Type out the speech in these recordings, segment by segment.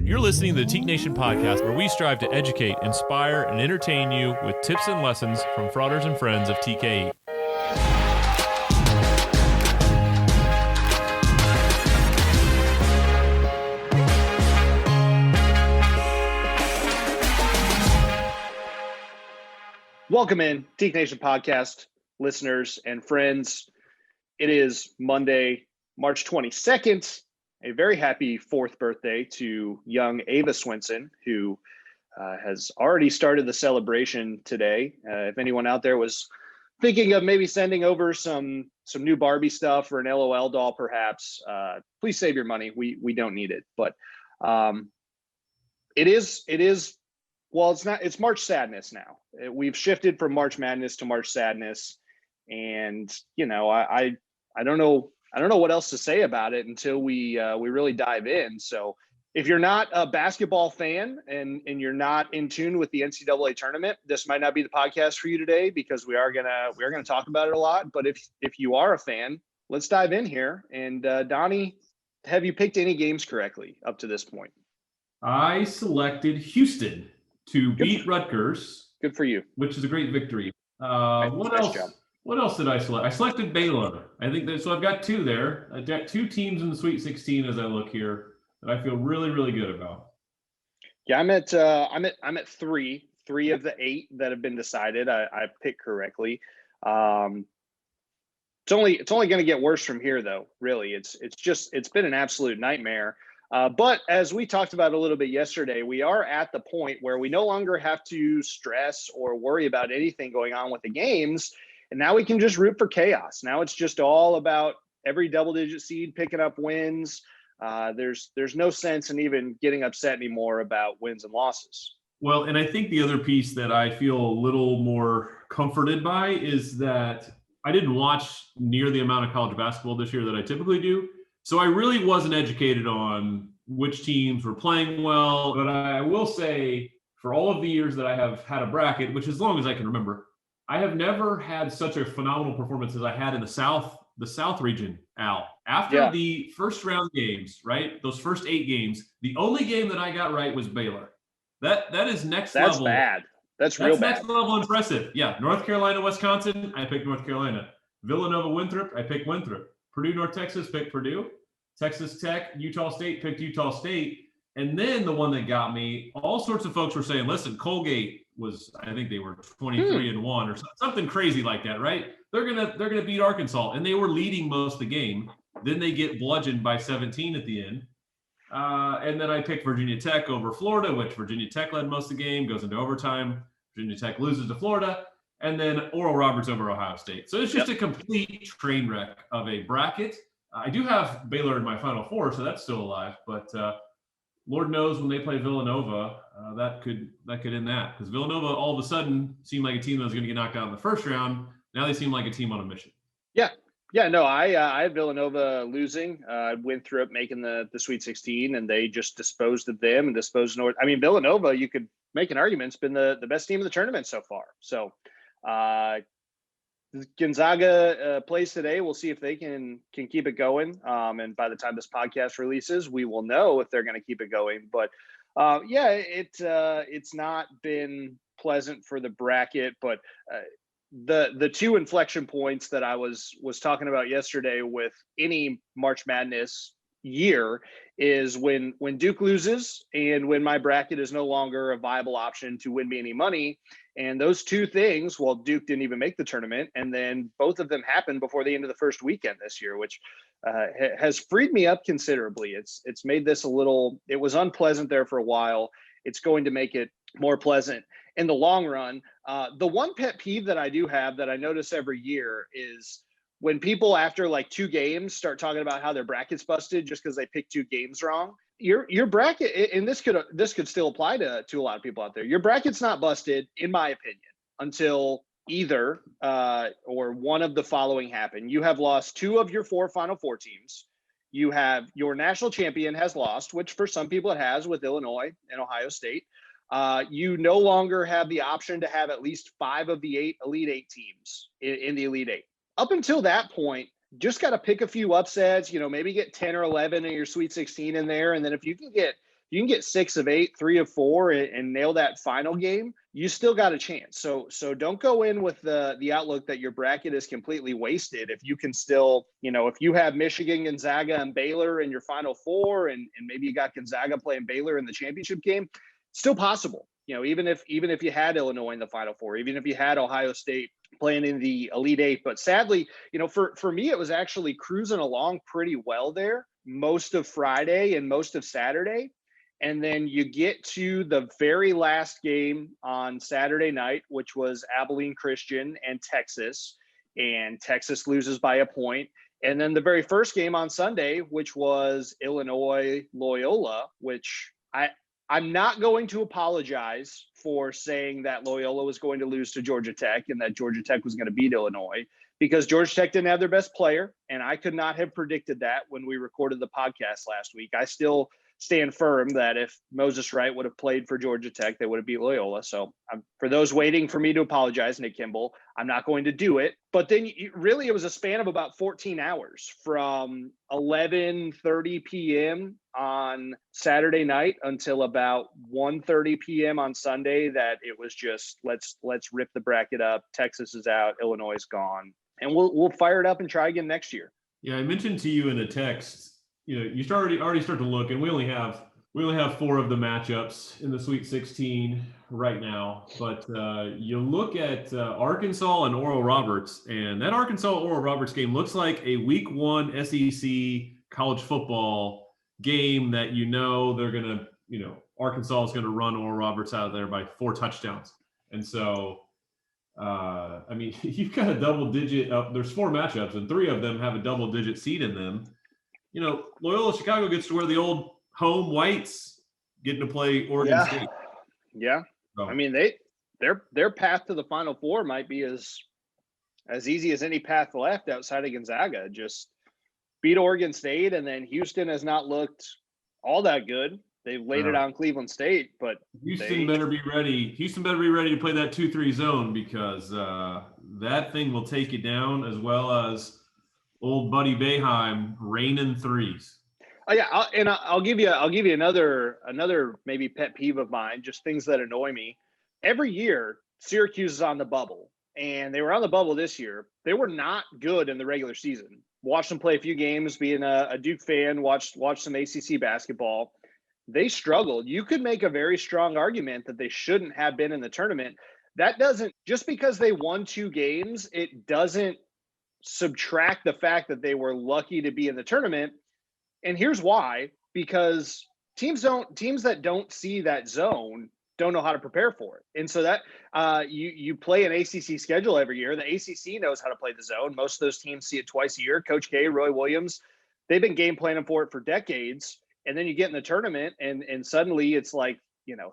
You're listening to the Teak Nation podcast, where we strive to educate, inspire, and entertain you with tips and lessons from frauders and friends of TKE. Welcome in, Teak Nation podcast listeners and friends. It is Monday, March 22nd. A very happy fourth birthday to young Ava Swenson, who has already started the celebration today. If anyone out there was thinking of maybe sending over some new Barbie stuff or an LOL doll, perhaps, please save your money. We don't need it. But it is. Well, it's not. It's March Sadness now. We've shifted from March Madness to March Sadness, and I don't know. I don't know what else to say about it until we really dive in. So if you're not a basketball fan and you're not in tune with the NCAA tournament, this might not be the podcast for you today, because we are gonna talk about it a lot. But if you are a fan, let's dive in here. And Donnie, have you picked any games correctly up to this point? I selected Houston to beat Rutgers. Good for you. Which is a great victory. What else? Job. What else did I select? I selected Baylor. I think that, so I've got two there. I've got two teams in the Sweet 16 as I look here that I feel really, really good about. Yeah, I'm at three of the 8 that have been decided. I picked correctly. It's only going to get worse from here, though. Really, it's been an absolute nightmare. But as we talked about a little bit yesterday, we are at the point where we no longer have to stress or worry about anything going on with the games. And now we can just root for chaos. Now it's just all about every double-digit seed picking up wins. There's no sense in even getting upset anymore about wins and losses. Well, and I think the other piece that I feel a little more comforted by is that I didn't watch near the amount of college basketball this year that I typically do. So I really wasn't educated on which teams were playing well. But I will say, for all of the years that I have had a bracket, which is as long as I can remember, I have never had such a phenomenal performance as I had in the South region, Al. After the first round games, right? Those first 8 games, the only game that I got right was Baylor. That is next level. That's bad. That's real bad. Next level impressive. Yeah, North Carolina, Wisconsin, I picked North Carolina. Villanova, Winthrop, I picked Winthrop. Purdue, North Texas, picked Purdue. Texas Tech, Utah State, picked Utah State. And then the one that got me, all sorts of folks were saying, listen, Colgate was, I think they were 23-1 or something crazy like that, right? They're gonna beat Arkansas, and they were leading most of the game. Then they get bludgeoned by 17 at the end. And then I picked Virginia Tech over Florida, which Virginia Tech led most of the game, goes into overtime. Virginia Tech loses to Florida, and then Oral Roberts over Ohio State. So it's just a complete train wreck of a bracket. I do have Baylor in my Final Four, so that's still alive. But Lord knows when they play Villanova, that could end that. Because Villanova all of a sudden seemed like a team that was going to get knocked out in the first round. Now they seem like a team on a mission. Yeah. No, I had Villanova losing. Winthrop making the Sweet 16, and they just disposed of them and disposed of North. I mean, Villanova, you could make an argument, has been the best team of the tournament so far. So Gonzaga plays today. We'll see if they can keep it going. And by the time this podcast releases, we will know if they're going to keep it going. But it's not been pleasant for the bracket. But the 2 inflection points that I was talking about yesterday with any March Madness year is when Duke loses and when my bracket is no longer a viable option to win me any money. And those 2 things, well, Duke didn't even make the tournament, and then both of them happened before the end of the first weekend this year, which has freed me up considerably. It's made this it was unpleasant there for a while. It's going to make it more pleasant in the long run. The one pet peeve that I do have that I notice every year is when people after like 2 games start talking about how their bracket's busted just because they picked 2 games wrong. Your bracket, and this could still apply to a lot of people out there. Your bracket's not busted, in my opinion, until either or one of the following happen. You have lost 2 of your 4 Final Four teams. You have your national champion has lost, which for some people it has with Illinois and Ohio State. You no longer have the option to have at least 5 of the Elite 8 teams in the Elite 8. Up until that point, just got to pick a few upsets, maybe get 10 or 11 in your Sweet 16 in there. And then if you can get you can get 6 of 8, 3 of 4, and nail that final game, you still got a chance. So don't go in with the outlook that your bracket is completely wasted. If you can still, if you have Michigan, Gonzaga, and Baylor in your Final Four, and maybe you got Gonzaga playing Baylor in the championship game, still possible. Even if you had Illinois in the Final Four, even if you had Ohio State playing in the Elite Eight. But sadly, for me, it was actually cruising along pretty well there most of Friday and most of Saturday. And then you get to the very last game on Saturday night, which was Abilene Christian and Texas loses by a point. And then the very first game on Sunday, which was Illinois Loyola, which I'm not going to apologize for saying that Loyola was going to lose to Georgia Tech and that Georgia Tech was going to beat Illinois, because Georgia Tech didn't have their best player. And I could not have predicted that when we recorded the podcast last week. I still stand firm that if Moses Wright would have played for Georgia Tech, they would have beat Loyola. So for those waiting for me to apologize, Nick Kimble, I'm not going to do it. But then really it was a span of about 14 hours from 11:30 p.m. on Saturday night until about 1:30 p.m. on Sunday that it was just let's rip the bracket up. Texas is out, Illinois is gone, and we'll fire it up and try again next year. Yeah, I mentioned to you in a text, you already start to look, and we only have 4 of the matchups in the Sweet 16 right now. But you look at Arkansas and Oral Roberts, and that Arkansas-Oral Roberts game looks like a Week 1 SEC college football game that they're going to, Arkansas is going to run Oral Roberts out of there by 4 touchdowns. And so, you've got a double-digit there's 4 matchups, and 3 of them have a double-digit seed in them. Loyola Chicago gets to wear the old home whites, getting to play Oregon State. Yeah. So. Their path to the Final Four might be as easy as any path left outside of Gonzaga. Just beat Oregon State, and then Houston has not looked all that good. They've laid it on Cleveland State, but Houston better be ready. Houston better be ready to play that 2-3 zone, because that thing will take you down, as well as old buddy Boeheim raining threes. Oh yeah, I'll give you another maybe pet peeve of mine, just things that annoy me. Every year, Syracuse is on the bubble, and they were on the bubble this year. They were not good in the regular season. Watched them play a few games, being a Duke fan, watched some ACC basketball. They struggled. You could make a very strong argument that they shouldn't have been in the tournament. That doesn't, just because they won 2 games, it doesn't subtract the fact that they were lucky to be in the tournament. And here's why: because teams that don't see that zone don't know how to prepare for it. And so that you play an ACC schedule every year. The ACC knows how to play the zone. Most of those teams see it twice a year. Coach K, Roy Williams, they've been game planning for it for decades. And then you get in the tournament, and suddenly it's like,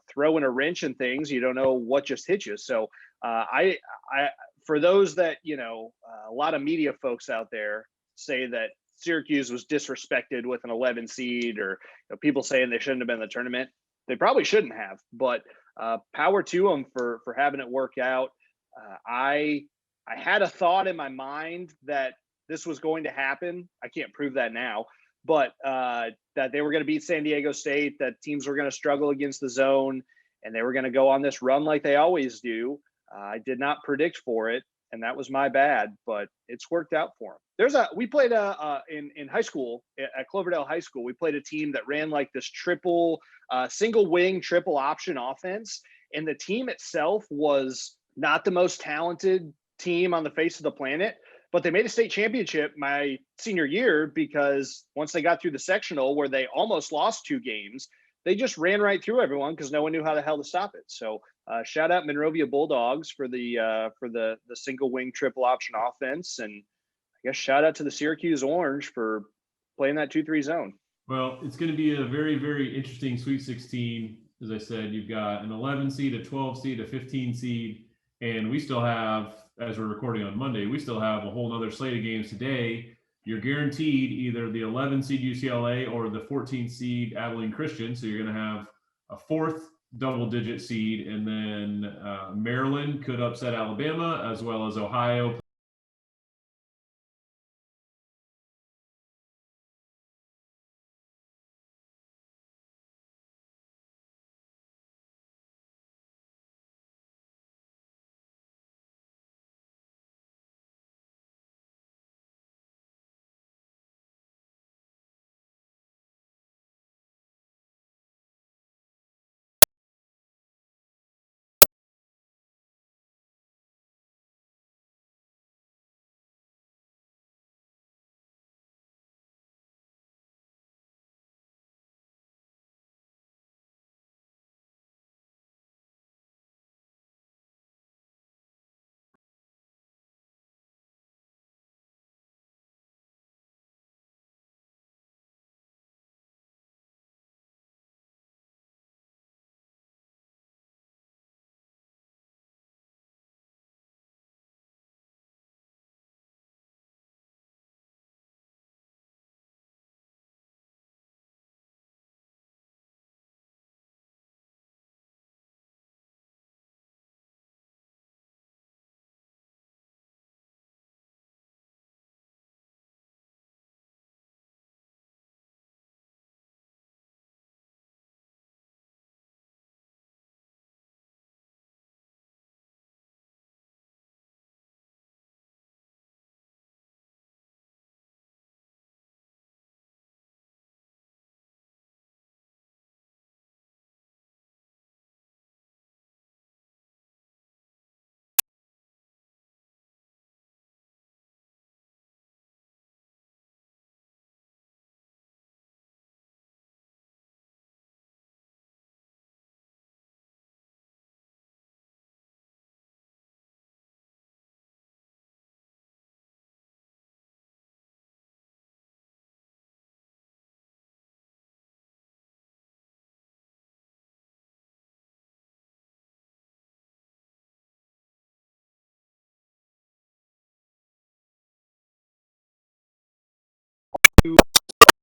throwing a wrench in things. You don't know what just hit you. So I for those that, a lot of media folks out there say that Syracuse was disrespected with an 11 seed, or people saying they shouldn't have been in the tournament. They probably shouldn't have, but power to them for having it work out. I had a thought in my mind that this was going to happen. I can't prove that now, but that they were going to beat San Diego State, that teams were going to struggle against the zone, and they were going to go on this run like they always do. I did not predict for it, and that was my bad, but it's worked out for them. We played in high school at Cloverdale High School. We played a team that ran like this single wing triple option offense, and the team itself was not the most talented team on the face of the planet, but they made a state championship my senior year because once they got through the sectional, where they almost lost 2 games, they just ran right through everyone because no one knew how the hell to stop it. So shout out Monrovia Bulldogs for the single wing triple option offense, and I guess shout out to the Syracuse Orange for playing that 2-3 zone. Well, it's going to be a very, very interesting Sweet 16. As I said, you've got an 11 seed, a 12 seed, a 15 seed, and we still have, as we're recording on Monday, we still have a whole other slate of games today. You're guaranteed either the 11 seed UCLA or the 14 seed Abilene Christian. So you're going to have a 4th double-digit seed, and then Maryland could upset Alabama, as well as Ohio